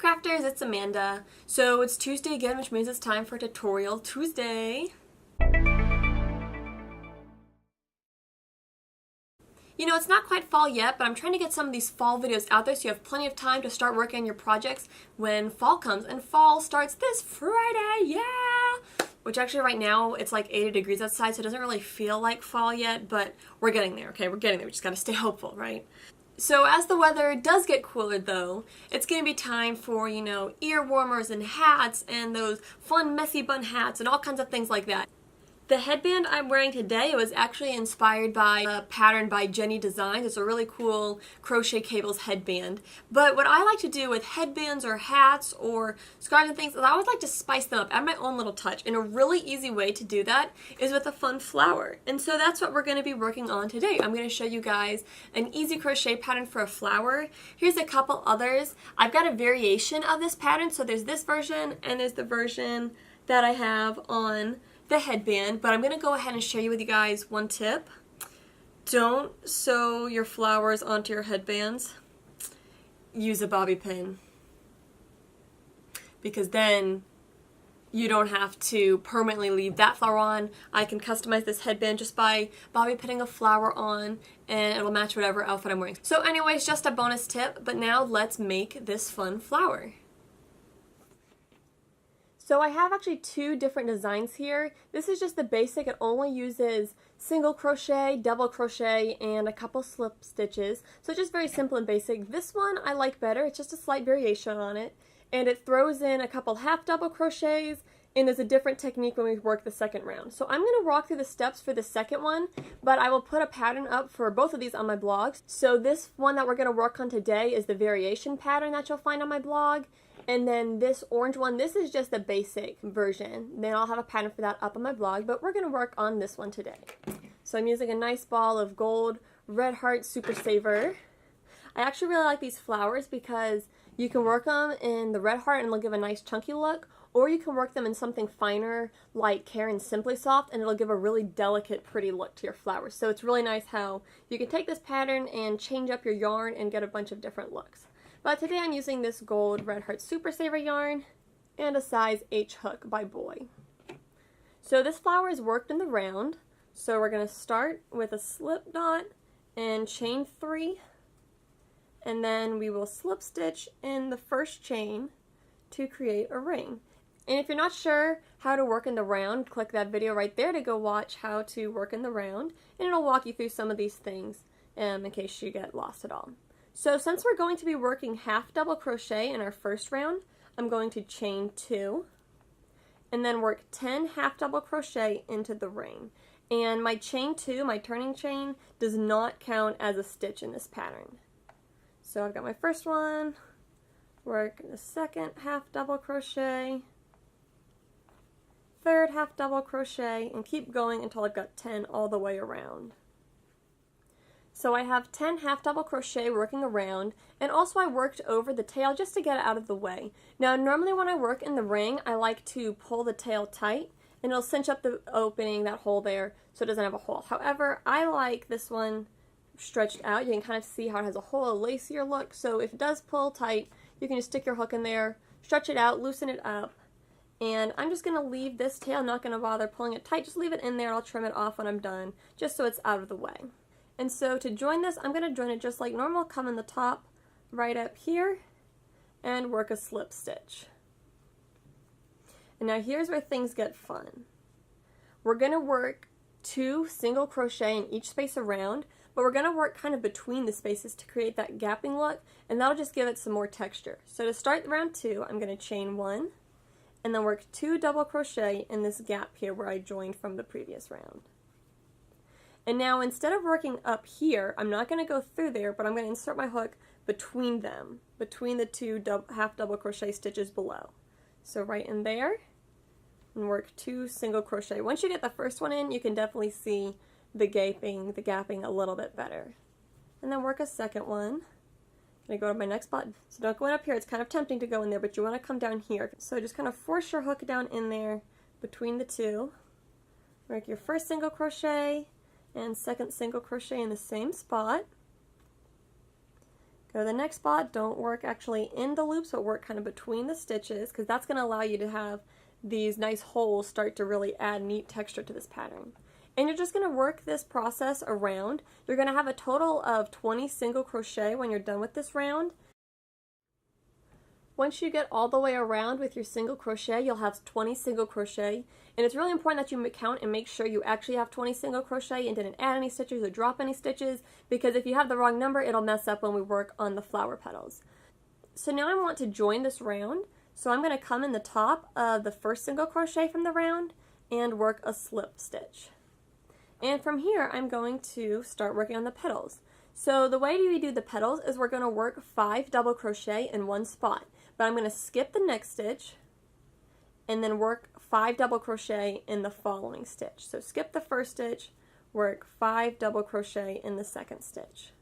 crafters, it's Amanda. So it's Tuesday again, which means it's time for Tutorial Tuesday. You know, it's not quite fall yet, but I'm trying to get some of these fall videos out there so you have plenty of time to start working on your projects when fall comes. And fall starts this Friday, yeah! Which actually right now, it's like 80 degrees outside, so it doesn't really feel like fall yet, but we're getting there, okay? We're getting there. We just gotta stay hopeful, right? So as the weather does get cooler though, it's going to be time for, you know, ear warmers and hats and those fun messy bun hats and all kinds of things like that. The headband I'm wearing today was actually inspired by a pattern by Jenny Designs. It's a really cool crochet cables headband. But what I like to do with headbands or hats or scarves and things is I always like to spice them up, add my own little touch. And a really easy way to do that is with a fun flower. And so that's what we're going to be working on today. I'm going to show you guys an easy crochet pattern for a flower. Here's a couple others. I've got a variation of this pattern. So there's this version and there's the version that I have on the headband, but I'm going to go ahead and share with you guys one tip. Don't sew your flowers onto your headbands. Use a bobby pin, because then you don't have to permanently leave that flower on. I can customize this headband just by bobby pinning a flower on, and it'll match whatever outfit I'm wearing. So anyways, just a bonus tip, but now let's make this fun flower. So I have actually two different designs here. This is just the basic. It only uses single crochet, double crochet, and a couple slip stitches. So it's just very simple and basic. This one I like better. It's just a slight variation on it. And it throws in a couple half double crochets, and there's a different technique when we work the second round. So I'm going to walk through the steps for the second one, but I will put a pattern up for both of these on my blog. So this one that we're going to work on today is the variation pattern that you'll find on my blog. And then this orange one, this is just the basic version. Then I'll have a pattern for that up on my blog, but we're going to work on this one today. So I'm using a nice ball of gold Red Heart Super Saver. I actually really like these flowers because you can work them in the Red Heart and they'll give a nice chunky look, or you can work them in something finer like Karen's Simply Soft and it'll give a really delicate, pretty look to your flowers. So it's really nice how you can take this pattern and change up your yarn and get a bunch of different looks. But today I'm using this gold Red Heart Super Saver yarn and a size H hook by Boy. So this flower is worked in the round. So we're going to start with a slip knot and chain 3. And then we will slip stitch in the first chain to create a ring. And if you're not sure how to work in the round, click that video right there to go watch how to work in the round. And it'll walk you through some of these things in case you get lost at all. So since we're going to be working half double crochet in our first round, I'm going to chain 2 and then work 10 half double crochet into the ring. And my chain 2, my turning chain, does not count as a stitch in this pattern. So I've got my first one, work the second half double crochet, third half double crochet, and keep going until I've got 10 all the way around. So I have 10 half double crochet working around, and also I worked over the tail just to get it out of the way. Now normally when I work in the ring, I like to pull the tail tight and it'll cinch up the opening, that hole there, so it doesn't have a hole. However, I like this one stretched out. You can kind of see how it has a whole lacier look, so if it does pull tight, you can just stick your hook in there, stretch it out, loosen it up, and I'm just going to leave this tail, not going to bother pulling it tight, just leave it in there and I'll trim it off when I'm done, just so it's out of the way. And so to join this, I'm going to join it just like normal, come in the top right up here and work a slip stitch. And now here's where things get fun. We're going to work 2 single crochet in each space around, but we're going to work kind of between the spaces to create that gapping look, and that'll just give it some more texture. So to start round 2, I'm going to chain 1 and then work 2 double crochet in this gap here where I joined from the previous round. And now instead of working up here, I'm not going to go through there, but I'm going to insert my hook between them, between the 2 half double crochet stitches below. So right in there, and work 2 single crochet. Once you get the first one in, you can definitely see the gapping a little bit better. And then work a second one. I'm going to go to my next spot. So don't go in up here, it's kind of tempting to go in there, but you want to come down here. So just kind of force your hook down in there between the 2. Work your first single crochet, and second single crochet in the same spot. Go to the next spot. Don't work actually in the loops, but work kind of between the stitches, because that's going to allow you to have these nice holes start to really add neat texture to this pattern. And you're just going to work this process around. You're going to have a total of 20 single crochet when you're done with this round. Once you get all the way around with your single crochet, you'll have 20 single crochet, and it's really important that you count and make sure you actually have 20 single crochet and didn't add any stitches or drop any stitches, because if you have the wrong number, it'll mess up when we work on the flower petals. So now I want to join this round, so I'm going to come in the top of the first single crochet from the round and work a slip stitch. And from here, I'm going to start working on the petals. So the way we do the petals is we're going to work 5 double crochet in one spot. But I'm going to skip the next stitch and then work 5 double crochet in the following stitch. So skip the first stitch, work 5 double crochet in the second stitch.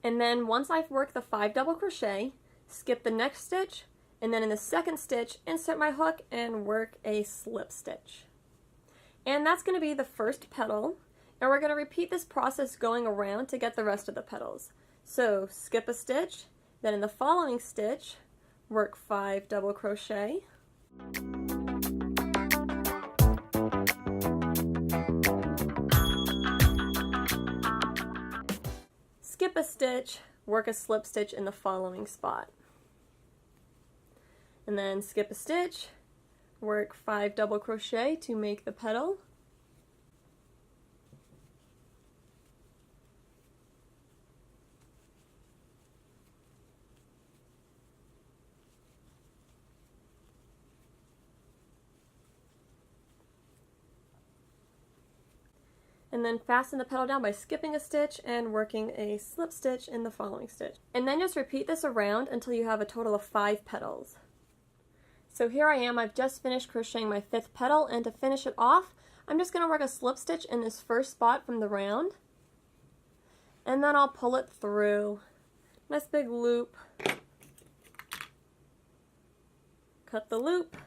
And then once I've worked the 5 double crochet, skip the next stitch, and then in the second stitch, insert my hook and work a slip stitch. And that's going to be the first petal. And we're going to repeat this process going around to get the rest of the petals. So skip a stitch, then in the following stitch, work 5 double crochet. Skip a stitch, work a slip stitch in the following spot. And then skip a stitch, work 5 double crochet to make the petal. And then fasten the petal down by skipping a stitch and working a slip stitch in the following stitch. And then just repeat this around until you have a total of 5 petals. So here I am, I've just finished crocheting my 5th petal, and to finish it off, I'm just going to work a slip stitch in this first spot from the round, and then I'll pull it through. Nice big loop. Cut the loop,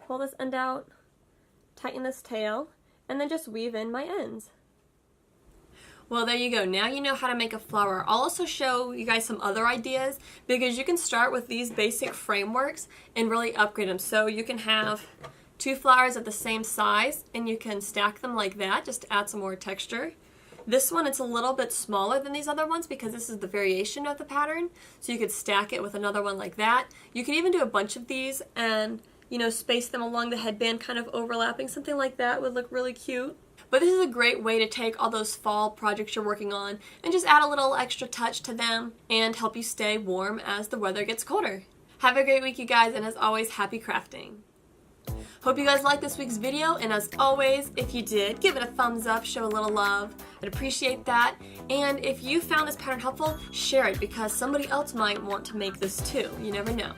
pull this end out, tighten this tail, and then just weave in my ends. Well, there you go. Now you know how to make a flower. I'll also show you guys some other ideas, because you can start with these basic frameworks and really upgrade them. So you can have 2 flowers of the same size and you can stack them like that just to add some more texture. This one, it's a little bit smaller than these other ones because this is the variation of the pattern. So you could stack it with another one like that. You could even do a bunch of these and, you know, space them along the headband, kind of overlapping. Something like that would look really cute. But this is a great way to take all those fall projects you're working on and just add a little extra touch to them and help you stay warm as the weather gets colder. Have a great week, you guys, and as always, happy crafting. Hope you guys liked this week's video, and as always, if you did, give it a thumbs up, show a little love. I'd appreciate that. And if you found this pattern helpful, share it, because somebody else might want to make this too. You never know.